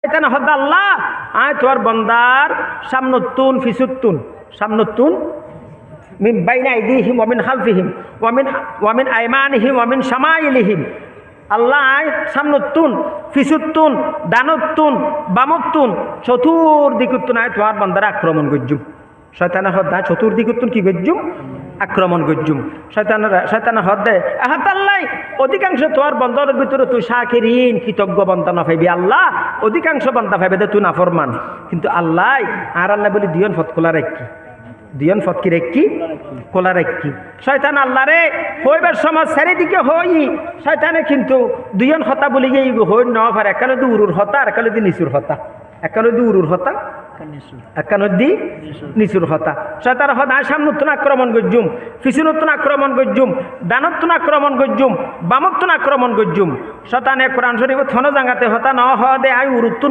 শয়তান হদ আল্লাহ আয় তোর বন্দার সামনতুন ফিসুতুন সামনতুন মিন বাইনা আইদিহিম ওয়া মিন খালফিহিম ওয়া মিন আইমানিহিম ওয়া মিন শামাইলিহিম আল্লাহ আয় সামনতুন ফিসুতুন দানতুন বামতুন চতুর্দিকুতুন আয় তোর বন্দার আক্রমণ গজ্জুম শয়তানের হদ না চতুর্দিকুতুন কি গজ্জুম আক্রমণ গজ্জুম শয়তানের হদ দে আহাত আল্লাহ অধিকাংশ তোর বন্দর ভিতরে তুই শাকিরিন কৃতজ্ঞ বান্দা না পাইবি আল্লাহ অধিকাংশ বান্দা পাইবে তুই নাফরমান কিন্তু আল্লাহ আর আল্লাহ বলি দিয়ন ফত খোলা রাখি দিয়ন ফত কি রেখি খোলা রাখি শয়তান আল্লাহ রে হইবার সমাজ চারিদিকে হই শয়তানে কিন্তু দুইজন হতা বলি গিয়ে হই ন পারে একালে দি উরুর হতা আর একালে দি নিচুর হতা একালে দি উরুর হতা একানদ্দি নিচুর হতা শয়তান হতা সামনতুন আক্রমণ গজ্জুম ফিসুনতুন আক্রমণ গজ্জুম দানতুন আক্রমণ গজ্জুম বামতুন আক্রমণ গজ্জুম শয়তানে কোরআন শরীফ থন জাঙ্গাতে হতা ন হ দে আই উরুতুন